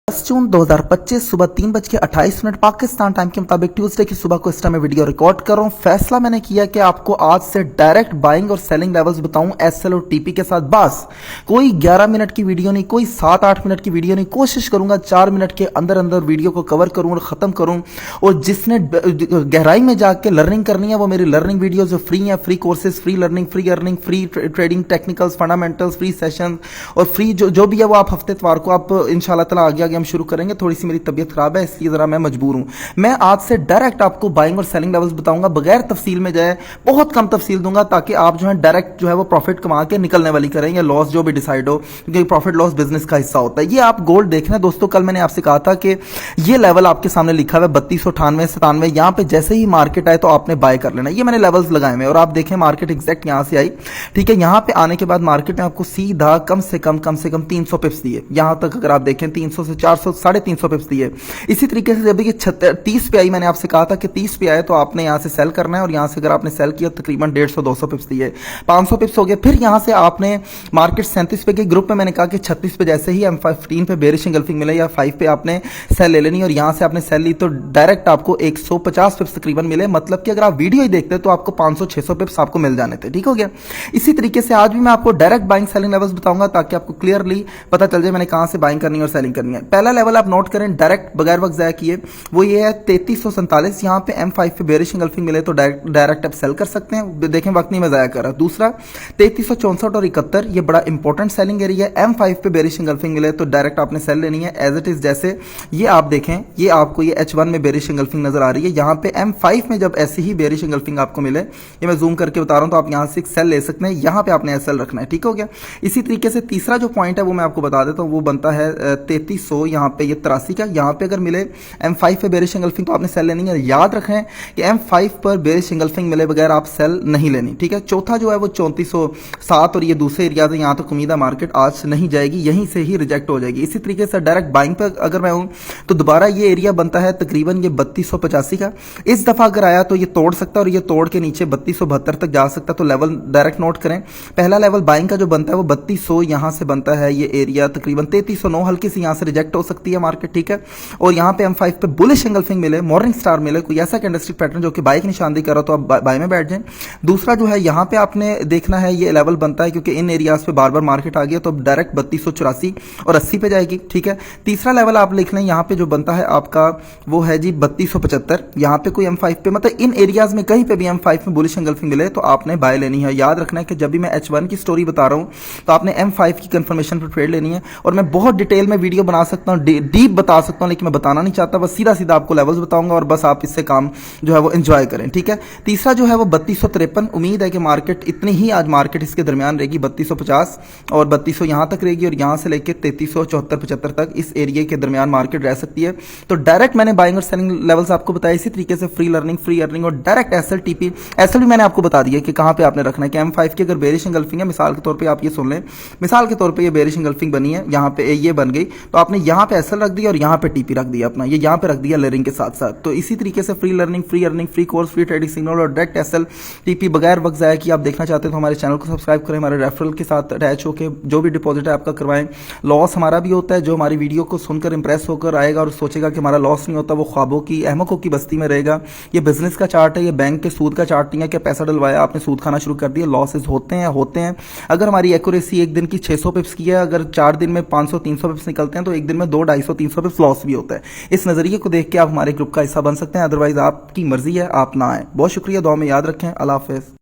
10 जून 2025 सुबह 3:28 पाकिस्तान टाइम के मुताबिक ट्यूसडे की सुबह को इस टाइम में वीडियो रिकॉर्ड कर रहा हूं। फैसला मैंने किया कि आपको आज से डायरेक्ट बाइंग और सेलिंग लेवल्स बताऊं एसएल और टीपी के साथ। बस कोई 11 मिनट की वीडियो नहीं, कोई 7-8 मिनट की वीडियो नहीं, कोशिश करूंगा 4 मिनट के अंदर अंदर वीडियो को कवर करूं और खत्म करूं। और जिसने गहराई में जाके लर्निंग करनी है वो मेरी लर्निंग वीडियो जो फ्री है, free courses, free learning, free earning, free trading technicals, fundamentals, free session और फ्री जो भी है वो आप हफ्ते इतवार को आप इंशाल्लाह ताला आगे हम शुरू करेंगे। थोड़ी सी मेरी तबीयत खराब है इसलिए जरा मैं मजबूर हूं। मैं आज से डायरेक्ट आपको बाइंग और सेलिंग लेवल्स बताऊंगा, बगैर तफसील में जाए, बहुत कम तफसील दूंगा ताकि आप जो है डायरेक्ट जो है वो प्रॉफिट कमा के निकलने वाली करें या लॉस जो भी डिसाइड हो, क्योंकि प्रॉफिट लॉस बिजनेस का हिस्सा होता है। ये आप गोल्ड देखना दोस्तों, कल मैंने आपसे कहा था कि ये लेवल आपके सामने लिखा हुआ है 3298-97, यहां पे जैसे ही मार्केट आए तो आपने बाय कर लेना। ये मैंने लेवल्स लगाए हुए और आप देखें मार्केट एग्जैक्ट यहां से आई, ठीक है। यहां पे आने के बाद मार्केट ने आपको सीधा कम से कम 300 पिप्स दिए। यहां तक अगर आप देखें 300 से 400 350 पिप्स दिए। इसी तरीके से जब ये 30 पे आई, मैंने आपसे कहा था कि 30 पे आए तो आपने यहां से सेल करना है और यहां से अगर आपने सेल किया तकरीबन 150-200 पिप्स दिए, 500 पिप्स हो गए। फिर यहां से आपने मार्केट 37 पे के ग्रुप में मैंने कहा कि 36 पे जैसे ही M15 पे बेरिश एंगल्फिंग मिले या 5 पे आपने सेल ले लेनी और यहां से आपने सेल ली तो डायरेक्ट आपको 150 पिप्स तकरीबन मिले। मतलब कि अगर आप वीडियो ही देखते तो आपको 500-600 पिप्स आपको मिल जाने थे, ठीक हो गया। इसी तरीके से आज भी मैं आपको डायरेक्ट बाइंग सेलिंग लेवल्स बताऊंगा ताकि आपको क्लियरली पता चल जाए मैंने कहां से बाइंग करनी है और सेलिंग करनी है। पहला लेवल आप नोट करें डायरेक्ट बगैर वक्त ज़ाया किए, वो ये है 3347। यहाँ पे M5 पे बेरिश एंगल्फिंग मिले तो डायरेक्ट आप सेल कर सकते हैं, देखें वक्त नहीं मैं ज़ाया कर रहा। दूसरा 3364 और 71, ये बड़ा इंपॉर्टेंट सेलिंग एरिया है। M5 पे बेरिश एंगल्फिंग मिले तो डायरेक्ट आपने सेल लेनी है एज इट इज। जैसे ये आप देखें, ये आपको ये H1 में बेरिश एंगल्फिंग नजर आ रही है। यहाँ पे M5 में जब ऐसी ही बेरिश एंगल्फिंग आपको मिले, ये मैं जूम करके बता रहा हूँ, तो आप यहाँ से सेल ले सकते हैं। यहाँ पे आपने एसएल रखना है, ठीक हो गया। इसी तरीके से तीसरा जो पॉइंट है वो मैं आपको बता देता हूँ, वो बनता है 3300, यहाँ पे ये 83 का। यहाँ पे अगर मिले M5 पे बेरिश एंगल्फिंग तो आपने सेल लेनी है। याद रखें कि M5 पर बेरिश एंगल्फिंग मिले बगैर आप सेल नहीं लेनी, ठीक है। चौथा जो है वो 3407 और ये दूसरे एरिया से, यहाँ तक उम्मीद है मार्केट आज नहीं जाएगी, यहीं से ही रिजेक्ट हो जाएगी। इसी तरीके से डायरेक्ट बाइंग पर अगर मैं हूं तो दोबारा ये एरिया बनता है तकरीबन ये 3285 का। इस दफा अगर आया तो ये तोड़ सकता है और ये तोड़ के नीचे 3272 तक जा सकता है। तो लेवल डायरेक्ट नोट करें। पहला लेवल बाइंग का जो बनता है वो 3200 यहां से बनता है, ये एरिया तकरीबन 3309, हल्की सी यहां से रिजेक्ट हो सकती है मार्केट, ठीक है। और यहाँ पे M5 पे बुलिश एंगल्फिंग मिले, मॉर्निंग स्टार मिले, कोई ऐसा कैंडलस्टिक पैटर्न जो कि बाय की निशानदेही कर रहा तो आप बाय में बैठ जाएं। दूसरा जो है यहाँ पे आपने देखना है, ये लेवल बनता है क्योंकि इन एरियाज पे बार बार मार्केट आ गया तो डायरेक्ट 3284 और 80 पे जाएगी, ठीक है। तीसरा लेवल आप लिख लें, यहाँ पे जो बनता है आपका वो है जी 3275। यहाँ पे कोई M5 पे, मतलब इन एरियाज में कहीं पे भी M5 में बुलिश एंगल्फिंग मिले तो आपने बाय लेनी है। याद रखना है कि जब भी मैं H1 की स्टोरी बता रहा हूँ तो आपने M5 की कंफर्मेशन पर ट्रेड लेनी है। और मैं बहुत डिटेल में वीडियो बना सकता हूँ, डीप बता सकता हूँ, लेकिन मैं बताना नहीं चाहता, बस सीधा सीधा आपको लेवल्स बताऊंगा और बस आप इससे काम जो है वो एंजॉय करें, ठीक है। तीसरा जो है वो 3253। उम्मीद है कि मार्केट इतनी ही आज मार्केट इसके दरमियान रहेगी, 3250 और 3200 यहां तक रहेगी और यहां से लेकर 3374-75 तक इस एरिया के दरमियान मार्केट रह सकती है। तो डायरेक्ट मैंने बाइंग और सेलिंग लेवल्स आपको बताया। इसी तरीके से फ्री लर्निंग, फ्री अर्निंग और डायरेक्ट एसएल टीपी, एसएल भी मैंने आपको बता दिया कि कहां पे आपने रखना है। कि M5 की अगर बेरिश एंगल्फिंग है, मिसाल के तौर पर आप ये सुन लें, मिसाल के तौर पर ये बेरिश एंगल्फिंग बनी है, यहाँ पे ये बन गई तो आपने यहाँ पे एसएल रख दिया और यहाँ पे टीपी रख दिया अपना, ये यहाँ पे रख दिया लर्निंग के साथ साथ। तो इसी तरीके से free learning, free earning, free course, free trading signal और डायरेक्ट एसएल टीपी बगैर वक्त ज़ाया कि आप देखना चाहते हैं तो हमारे चैनल को सब्सक्राइब करें, हमारे रेफरल के साथ अटैच होकर जो भी डिपॉजिट है आपका करवाएं। लॉस हमारा भी होता है, जो हमारी वीडियो को सुनकर इंप्रेस होकर आएगा और सोचेगा कि हमारा लॉस नहीं होता, वो ख्वाबों की, अहमकों की बस्ती में रहेगा। ये बिजनेस का चार्ट है, ये बैंक के सूद का चार्ट नहीं है कि पैसा डलवाया आपने सूद खाना शुरू कर दिया। लॉसेज होते हैं। अगर हमारी एक्यूरेसी एक दिन की 600 पिप्स की है, अगर 4 दिन में 500-300 पिप्स निकलते हैं तो एक दिन में 200-250-300 पिप्स लॉस भी होता है। इस नजरिए को देख के आप हमारे ग्रुप का हिस्सा बन सकते हैं, अदरवाइज आपकी मर्जी है, आप ना आए। बहुत शुक्रिया, दुआ में याद रखें। अल्लाह हाफिज़।